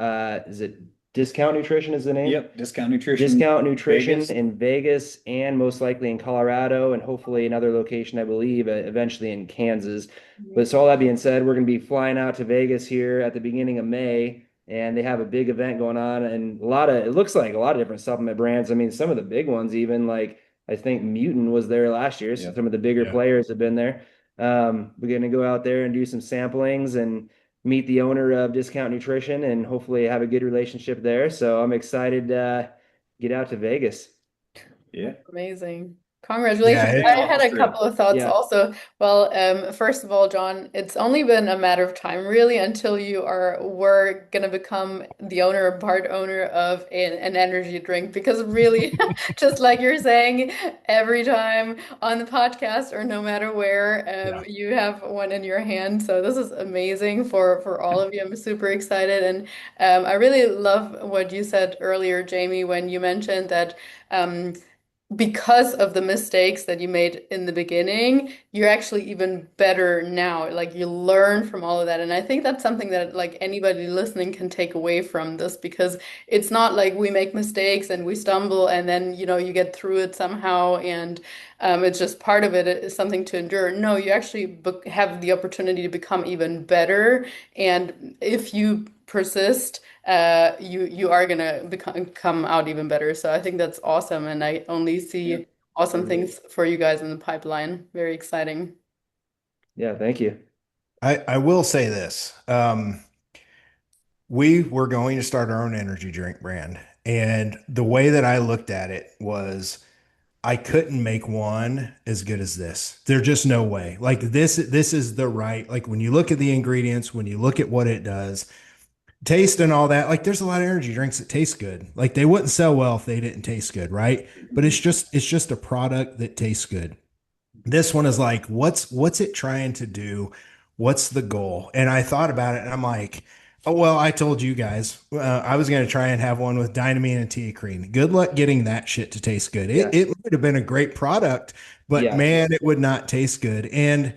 is it Discount Nutrition is the name? Yep. Discount Nutrition Discount Nutrition Vegas. in Vegas and most likely in Colorado and hopefully another location, I believe, eventually in Kansas. But so all that being said, we're going to be flying out to Vegas here at the beginning of May, and they have a big event going on and it looks like a lot of different supplement brands. I mean, some of the big ones, even like I think Mutant was there last year. So Yep. some of the bigger Yeah. players have been there. We're going to go out there and do some samplings and meet the owner of Discount Nutrition and hopefully have a good relationship there. So I'm excited to get out to Vegas. Yeah. Amazing. Yeah. Congratulations. I Big had office a trip. couple of thoughts Yeah. also. Well, first of all, John, it's only been a matter of time really until we're gonna become the owner or part owner of an energy drink because really, just like you're saying, every time on the podcast or no matter where, Yeah. you have one in your hand. So this is amazing for all of you. I'm super excited. And I really love what you said earlier, Jamie, when you mentioned that because of the mistakes that you made in the beginning, you're actually even better now. Like you learn from all of that. And I think that's something that like anybody listening can take away from this because it's not like we make mistakes and we stumble and then, you get through it somehow and it's just part of it. It's something to endure. No, you actually have the opportunity to become even better. And if you persist, you are gonna come out even better. So I think that's awesome, and I only Yep. see awesome Mhm. things for you guys in the pipeline. Very exciting. Yeah. Thank you. I will say this. We were going to start our own energy drink brand. And the way that I looked at it was I couldn't make one as good as this. There's just no way. Like this is the right, like when you look at the ingredients, when you look at what it does, taste and all that, like there's a lot of energy drinks that taste good. Like they wouldn't sell well if they didn't taste good, right? But it's just a product that tastes good. This one is like, what's it trying to do? What's the goal? And I thought about it and I'm like, oh, well, I told you guys I was going to try and have one with dynamine and teacrine. Good luck getting that shit to taste good. It, Yeah. it would have been a great product, but Yeah. man, it would not taste good. And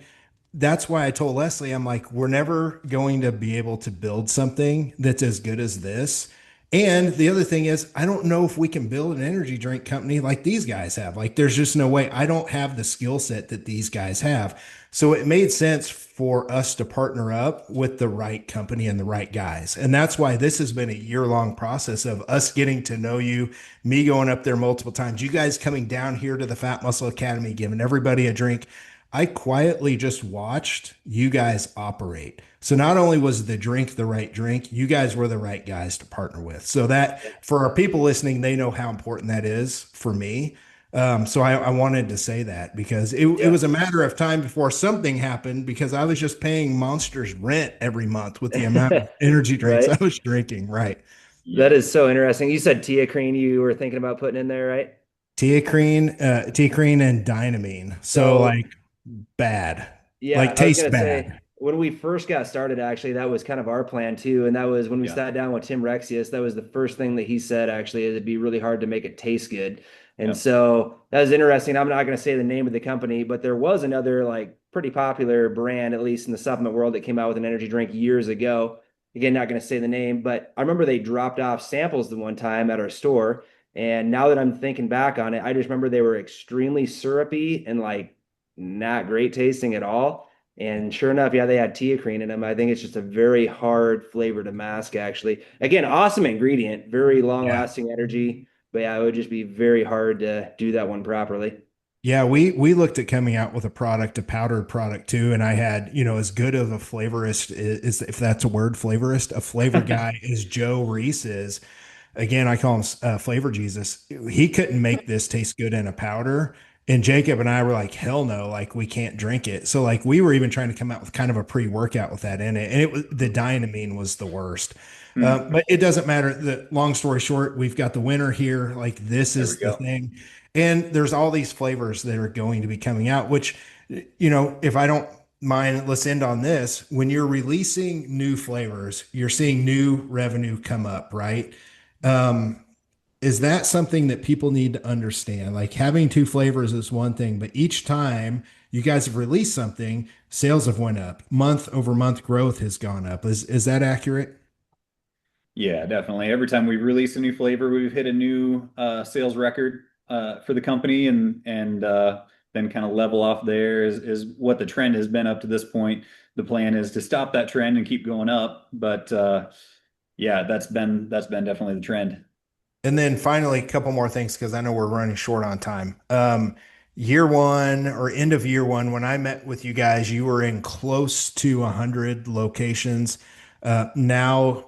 that's why I told Leslie, I'm like, we're never going to be able to build something that's as good as this. And the other thing is, I don't know if we can build an energy drink company like these guys have. Like, there's just no way. I don't have the skill set that these guys have. So it made sense for us to partner up with the right company and the right guys. And that's why this has been a year-long process of us getting to know you, me going up there multiple times, you guys coming down here to the Fat Muscle Academy, giving everybody a drink. I quietly just watched you guys operate. So not only was the drink the right drink, you guys were the right guys to partner with. So that for our people listening, they know how important that is for me. So I wanted to say that because it Yeah. was a matter of time before something happened because I was just paying monsters rent every month with the amount of energy drinks I Right. was drinking. Right. That Yep. is so interesting. You said Tia Cream you were thinking about putting in there, right? Teacrine and dynamine. So So like bad, yeah, like I was tastes gonna say bad. when we first got started, actually, that was kind of our plan too. And that was when we Yeah. sat down with Tim Rexius, that was the first thing that he said, actually, is it'd be really hard to make it taste good. And Yep. so that was interesting. I'm not going to say the name of the company, but there was another like pretty popular brand, at least in the supplement world, that came out with an energy drink years ago. Again, not going to say the name, but I remember they dropped off samples the one time at our store. And now that I'm thinking back on it, I just remember they were extremely syrupy and like not great tasting at all. And sure enough, yeah, they had teacrine in them. I think it's just a very hard flavor to mask, actually. Again, awesome ingredient, very long Yeah. lasting energy. But yeah, it would just be very hard to do that one properly. Yeah, we looked at coming out with a product, a powdered product too, and I had, as good of a flavorist is if that's a word, flavorist, a flavor guy as Joe Reese is. Again, I call him Flavor Jesus. He couldn't make this taste good in a powder. And Jacob and I were like, hell no, like we can't drink it. So like we were even trying to come out with kind of a pre-workout with that in it. And it was the dynamine was the worst. Hmm. But it doesn't matter. The long story short, we've got the winner here. Like this There we is the go. thing. And there's all these flavors that are going to be coming out, which, if I don't mind, let's end on this. When you're releasing new flavors, you're seeing new revenue come up, right? Um, is that something that people need to understand? Like having two flavors is one thing, but each time you guys have released something, sales have went up. Month over month growth has gone up. Is that accurate? Yeah, definitely. Every time we release a new flavor, we've hit a new sales record for the company, and then kind of level off there is what the trend has been up to this point. The plan is to stop that trend and keep going up, but yeah, that's been definitely the trend. And then finally, a couple more things because I know we're running short on time. Year one or end of year one, when I met with you guys, you were in close to 100 locations. Now,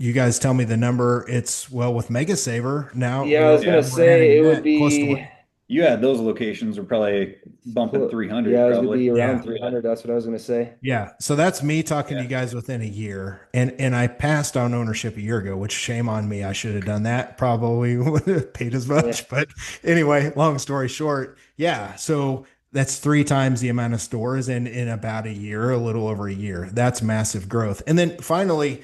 you guys tell me the number. It's well with Mega Saver. Now Yeah, I was gonna Yeah, we're say adding it would that close to be what? you had those locations are probably bumping yeah, 300 it was gonna probably. be around Yeah. Yeah, 300. That's what I was gonna say. Yeah. So that's me talking to yeah, you guys within a year. And I passed on ownership a year ago, which shame on me. I should have done that. Probably would have paid as Yeah. much. But anyway, long story short, yeah. So that's three times the amount of stores in about a year, a little over a year. That's massive growth. And then finally,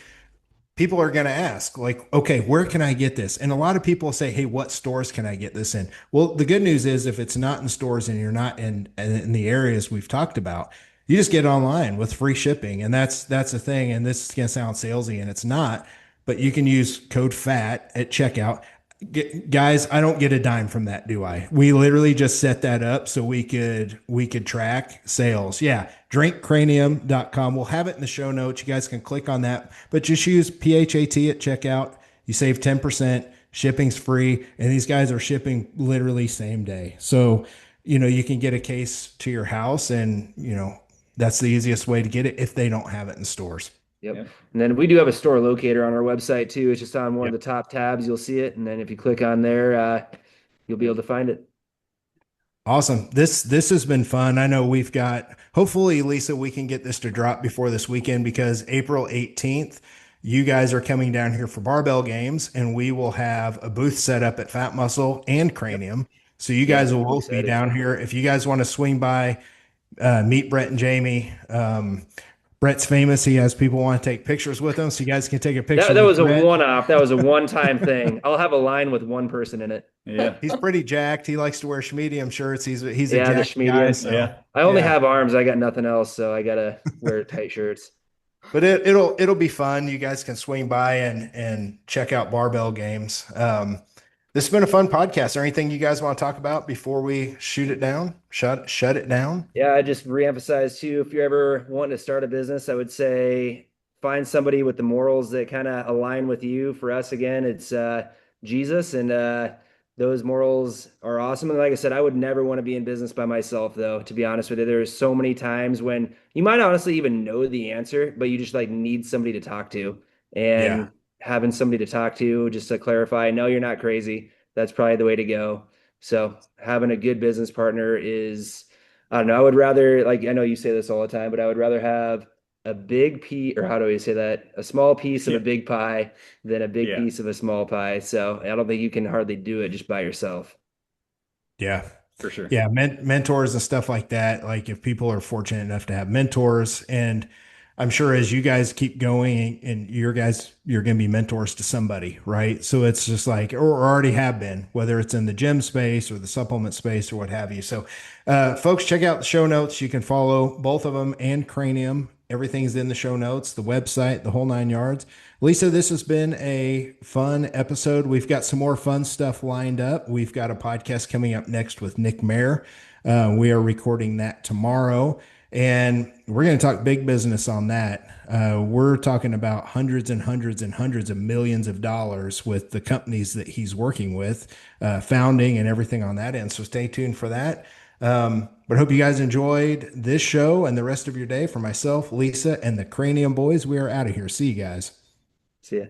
people are going to ask like, okay, where can I get this? And a lot of people say, hey, what stores can I get this in? Well, the good news is if it's not in stores and you're not in the areas we've talked about, you just get it online with free shipping. And that's the thing. And this is going to sound salesy and it's not, but you can use code FAT at checkout. Guys, I don't get a dime from that, do I? We literally just set that up so we could track sales. Yeah, drinkcranium.com. We'll have it in the show notes. You guys can click on that, but just use PHAT at checkout. You save 10%, shipping's free, and these guys are shipping literally same day. So, you can get a case to your house and, that's the easiest way to get it if they don't have it in stores. Yep. yeah, And then we do have a store locator on our website too. It's just on one of Yep. the top tabs. You'll see it. And then if you click on there, you'll be able to find it. Awesome. This has been fun. I know we've got hopefully Lisa, we can get this to drop before this weekend because April 18th, you guys are coming down here for barbell games and we will have a booth set up at Fat Muscle and Yep. Cranium. So you Yeah, guys will I'm both be excited. down here. If you guys want to swing by, meet Brett and Jamie. Brett's famous. He has people want to take pictures with him. So you guys can take a That picture that with was a Brett. one-off. That was a one-time thing. I'll have a line with one person in it. yeah, He's pretty jacked. He likes to wear medium shirts. He's a Yeah, the jacked guy. schmedium. So yeah. I only yeah. have arms. I got nothing else, so I gotta wear tight shirts. But it'll be fun. You guys can swing by and check out barbell games. This has been a fun podcast. Is there anything you guys want to talk about before we shoot it down? Shut it down. Yeah, I just reemphasize too, if you're ever wanting to start a business, I would say find somebody with the morals that kind of align with you. For us, again, it's Jesus, and those morals are awesome. And like I said, I would never want to be in business by myself, though, to be honest with you. There's so many times when you might honestly even know the answer, but you just like need somebody to talk to. Yeah. And having somebody to talk to just to clarify, no, you're not crazy. That's probably the way to go. So having a good business partner is, I don't know, I would rather, like, I know you say this all the time, but I would rather have a big piece, or how do we say that? A small piece of a Yeah, big pie than a big yeah, piece of a small pie. So I don't think you can hardly do it just by yourself. Yeah. for sure. Yeah. Mentors and stuff like that. Like if people are fortunate enough to have mentors and I'm sure as you guys keep going and you're going to be mentors to somebody, right? So it's just like, or already have been, whether it's in the gym space or the supplement space or what have you. So, folks, check out the show notes. You can follow both of them and CraniYum. Everything's in the show notes, the website, the whole 9 yards. Lisa, this has been a fun episode. We've got some more fun stuff lined up. We've got a podcast coming up next with Nick Mayer. We are recording that tomorrow. And we're going to talk big business on that. We're talking about hundreds and hundreds and hundreds of millions of dollars with the companies that he's working with, founding and everything on that end. So stay tuned for that. But I hope you guys enjoyed this show and the rest of your day. For myself, Lisa, and the CraniYum boys, we are out of here. See you guys. See ya.